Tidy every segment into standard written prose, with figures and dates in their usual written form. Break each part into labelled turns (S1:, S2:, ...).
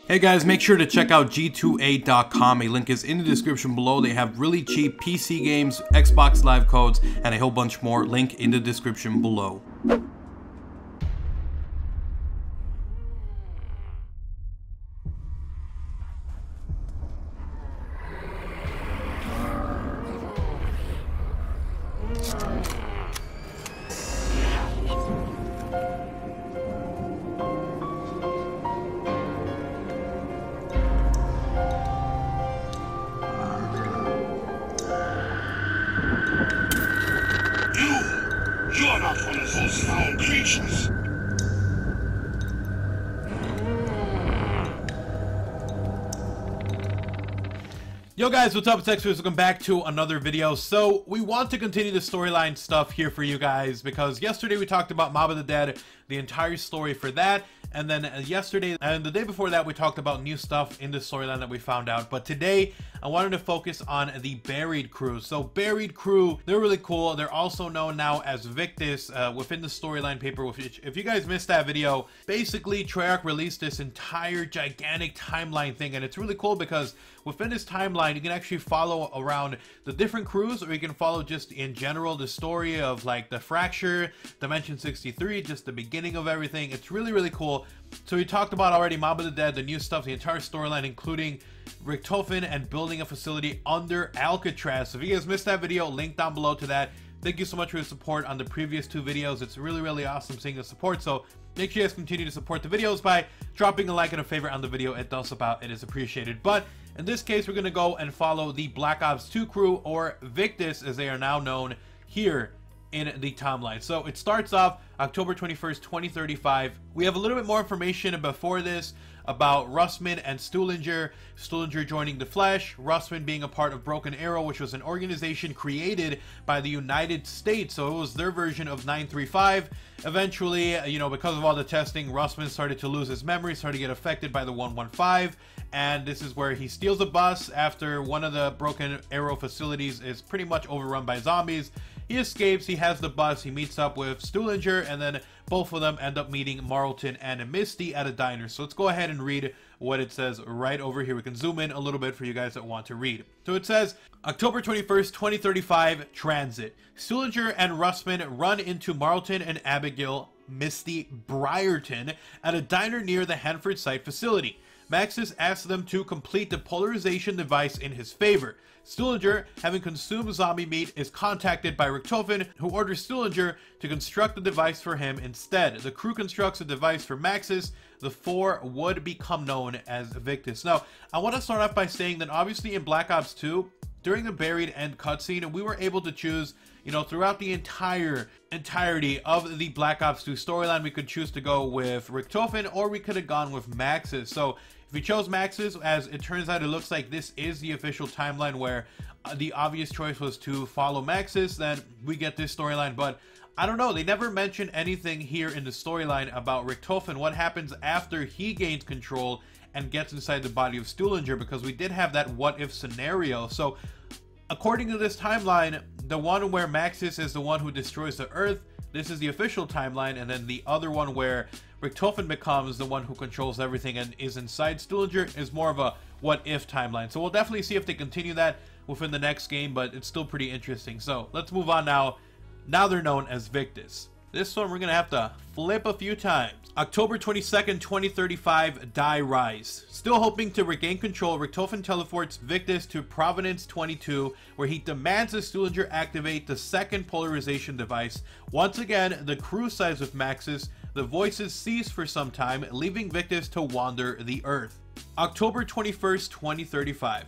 S1: Hey guys, make sure to check out g2a.com. A link is in the description below. They have really cheap PC games, Xbox Live codes, and a whole bunch more. Link in the description below.
S2: You're not one of those foul creatures.
S1: Yo guys, what's up? It's XRAYZ. Welcome back to another video. So we want to continue the storyline stuff here for you guys because yesterday we talked about Mob of the Dead, the entire story for that, and then yesterday and the day before that we talked about new stuff in the storyline that we found out. But today I wanted to focus on the Buried Crew. So Buried Crew, they're really cool. They're also known now as Victis within the storyline paper. Which, if you guys missed that video, basically Treyarch released this entire gigantic timeline thing, and it's really cool because within this timeline you can actually follow around the different crews, or you can follow just in general the story of like the Fracture, Dimension 63, just the beginning of everything. It's really cool. So we talked about already Mob of the Dead, the new stuff, the entire storyline, including Richtofen and building a facility under Alcatraz. So if you guys missed that video, link down below to that. Thank you so much for your support on the previous two videos. It's really awesome seeing the support. So make sure you guys continue to support the videos by dropping a like and a favorite on the video. It does help out. It is appreciated. But in this case, we're going to go and follow the Black Ops 2 crew, or Victis as they are now known here in the timeline. So it starts off October 21st, 2035. We have a little bit more information before this about Russman and Stuhlinger. Stuhlinger joining the Flesh, Russman being a part of Broken Arrow, which was an organization created by the United States. So it was their version of 935. Eventually, you know, because of all the testing, Russman started to lose his memory, started to get affected by the 115. And this is where he steals a bus after one of the Broken Arrow facilities is pretty much overrun by zombies. He escapes, he has the bus, he meets up with Stuhlinger, and then both of them end up meeting Marlton and Misty at a diner. So let's go ahead and read what it says right over here. We can zoom in a little bit for you guys that want to read. So it says, October 21st, 2035, Transit. Stuhlinger and Russman run into Marlton and Abigail Misty Briarton at a diner near the Hanford site facility. Maxis asks them to complete the polarization device in his favor. Stuhlinger, having consumed zombie meat, is contacted by Richtofen, who orders Stuhlinger to construct the device for him instead. The crew constructs a device for Maxis. The four would become known as Victis. Now, I want to start off by saying that obviously in Black Ops 2, during the buried end cutscene, we were able to choose, you know, throughout the entirety of the Black Ops 2 storyline, we could choose to go with Richtofen, or we could have gone with Maxis. So if we chose Maxis, as it turns out, it looks like this is the official timeline where the obvious choice was to follow Maxis, then we get this storyline. But I don't know, they never mention anything here in the storyline about Richtofen, what happens after he gains control and gets inside the body of Stuhlinger, because we did have that what if scenario. So according to this timeline, the one where Maxis is the one who destroys the Earth, this is the official timeline, and then the other one where Richtofen becomes the one who controls everything and is inside Stuhlinger is more of a what-if timeline. So we'll definitely see if they continue that within the next game, but it's still pretty interesting. So let's move on now. Now they're known as Victis. This one we're going to have to flip a few times. October 22nd, 2035, Die Rayz. Still hoping to regain control, Richtofen teleports Victis to Providence 22, where he demands that Stuhlinger activate the second polarization device. Once again, the crew sides with Maxis. The voices cease for some time, leaving Victis to wander the Earth. October 21st, 2035.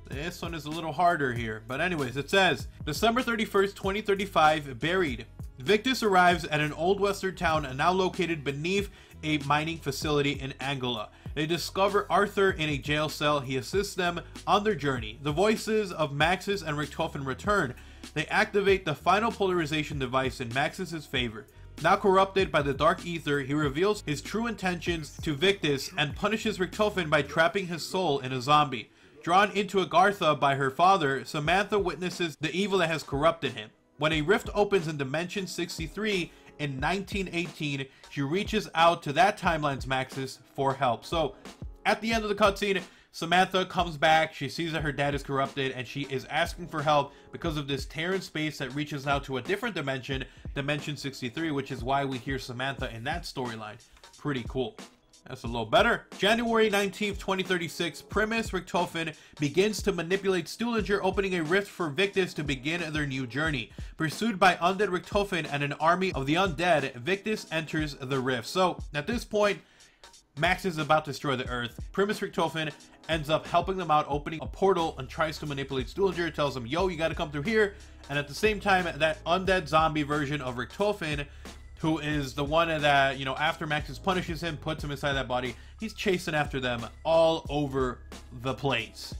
S1: This one is a little harder here, but anyways, it says, December 31st, 2035, Buried. Victis arrives at an old western town now located beneath a mining facility in Angola. They discover Arthur in a jail cell. He assists them on their journey. The voices of Maxis and Richtofen return. They activate the final polarization device in Maxis' favor. Now corrupted by the dark ether, he reveals his true intentions to Victis and punishes Richtofen by trapping his soul in a zombie. Drawn into Agartha by her father, Samantha witnesses the evil that has corrupted him. When a rift opens in Dimension 63, in 1918, she reaches out to that timeline's Maxis for help. So at the end of the cutscene, Samantha comes back, she sees that her dad is corrupted, and she is asking for help because of this tear in space that reaches now to a different dimension, Dimension 63, which is why we hear Samantha in that storyline. Pretty cool. That's a little better. January 19th, 2036, Primus Richtofen begins to manipulate Stuhlinger, opening a rift for Victis to begin their new journey. Pursued by undead Richtofen and an army of the undead, Victis enters the rift. So, at this point, Max is about to destroy the Earth. Primus Richtofen ends up helping them out, opening a portal, and tries to manipulate Stuhlinger, tells him, yo, you gotta come through here. And at the same time, that undead zombie version of Richtofen, who is the one that, you know, after Maxis punishes him, puts him inside that body, he's chasing after them all over the place.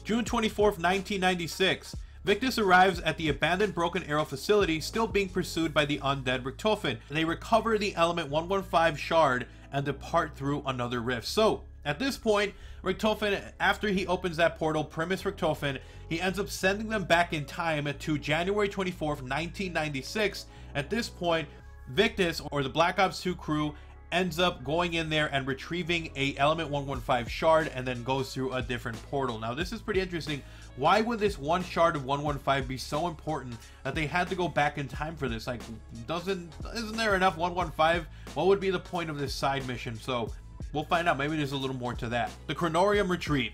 S1: June 24th, 1996. Victis arrives at the abandoned Broken Arrow facility, still being pursued by the undead Richtofen. They recover the element 115 shard and depart through another rift. So, at this point, Richtofen, after he opens that portal, Primus Richtofen, he ends up sending them back in time to January 24th, 1996. At this point, Victis, or the Black Ops 2 crew, ends up going in there and retrieving a element 115 shard and then goes through a different portal. Now this is pretty interesting. Why would this one shard of 115 be so important that they had to go back in time for this? Like, isn't there enough 115? What would be the point of this side mission? So we'll find out. Maybe there's a little more to that. The Chronorium Retreat.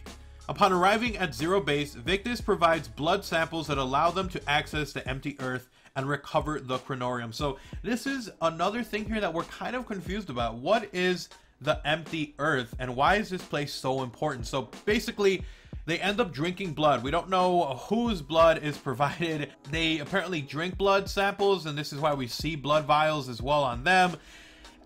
S1: Upon arriving at Zero Base, Victis provides blood samples that allow them to access the empty Earth and recover the Chronorium. So this is another thing here that we're kind of confused about. What is the empty Earth and why is this place so important? So basically, they end up drinking blood. We don't know whose blood is provided. They apparently drink blood samples, and this is why we see blood vials as well on them.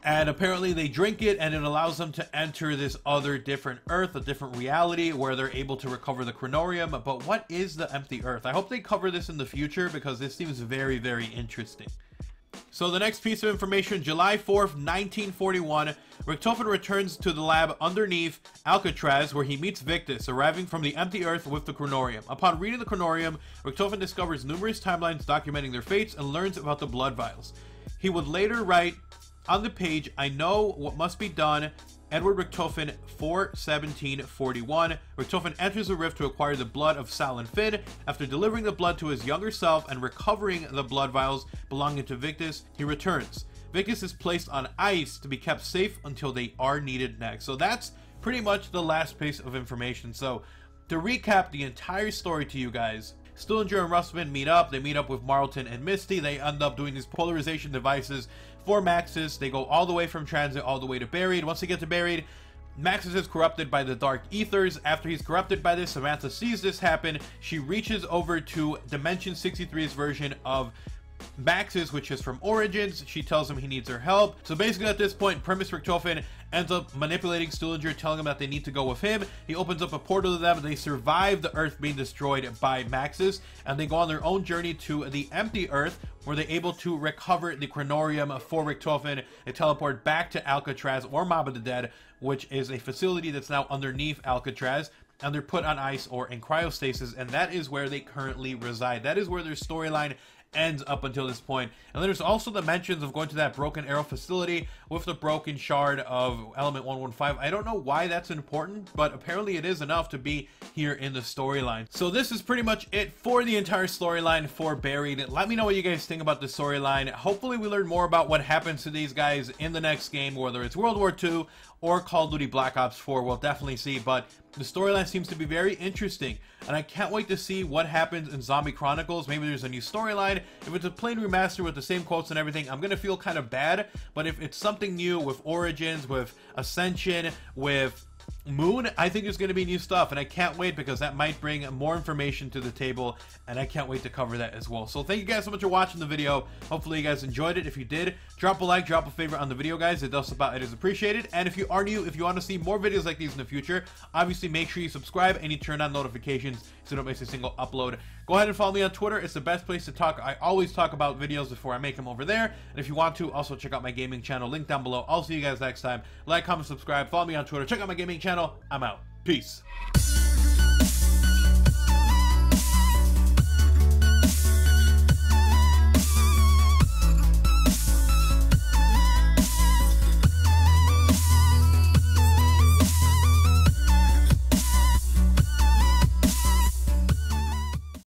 S1: And apparently they drink it, and it allows them to enter this other different Earth, a different reality, where they're able to recover the Chronorium. But what is the empty Earth? I hope they cover this in the future, because this seems very, very interesting. So the next piece of information, July 4th, 1941, Richtofen returns to the lab underneath Alcatraz, where he meets Victis, arriving from the empty Earth with the Chronorium. Upon reading the Chronorium, Richtofen discovers numerous timelines documenting their fates and learns about the blood vials. He would later write on the page, I know what must be done. Edward Richtofen, 4/17/41. Richtofen enters the rift to acquire the blood of Sal and Finn. After delivering the blood to his younger self and recovering the blood vials belonging to Victis, he returns. Victis is placed on ice to be kept safe until they are needed next. So that's pretty much the last piece of information. So to recap the entire story to you guys, Stuhlinger and Russman meet up. They meet up with Marlton and Misty. They end up doing these polarization devices for Maxis. They go all the way from Tranzit all the way to Buried. Once they get to Buried, Maxis is corrupted by the Dark Ethers. After he's corrupted by this, Samantha sees this happen. She reaches over to Dimension 63's version of Maxis, which is from Origins. She tells him he needs her help. So basically at this point, Primus Richtofen ends up manipulating Stuhlinger, telling him that they need to go with him. He opens up a portal to them. They survive the Earth being destroyed by Maxis, and they go on their own journey to the empty Earth, where they're able to recover the Chronorium for Richtofen. They teleport back to Alcatraz, or Mob of the Dead, which is a facility that's now underneath Alcatraz, and they're put on ice or in cryostasis, and that is where they currently reside. That is where their storyline ends up until this point. And then there's also the mentions of going to that Broken Arrow facility with the broken shard of element 115. I don't know why that's important, but apparently it is enough to be here in the storyline. So this is pretty much it for the entire storyline for Buried. Let me know what you guys think about the storyline. Hopefully we learn more about what happens to these guys in the next game, whether it's World War II or Call of Duty Black Ops 4. We'll definitely see, but the storyline seems to be very interesting, and I can't wait to see what happens in Zombie Chronicles. Maybe there's a new storyline. If it's a plain remaster with the same quotes and everything, I'm gonna feel kind of bad, but if it's something new with Origins, with Ascension, with Moon, I think there's going to be new stuff, and I can't wait, because that might bring more information to the table, and I can't wait to cover that as well. So thank you guys so much for watching the video. Hopefully you guys enjoyed it. If you did, drop a like, drop a favorite on the video, guys. It is appreciated. And if you are new, if you want to see more videos like these in the future, obviously make sure you subscribe and you turn on notifications so you don't miss a single upload. Go ahead and follow me on Twitter. It's the best place to talk. I always talk about videos before I make them over there. And if you want to, also check out my gaming channel, link down below. I'll see you guys next time. Like, comment, subscribe, follow me on Twitter, check out my gaming channel. I'm out. Peace.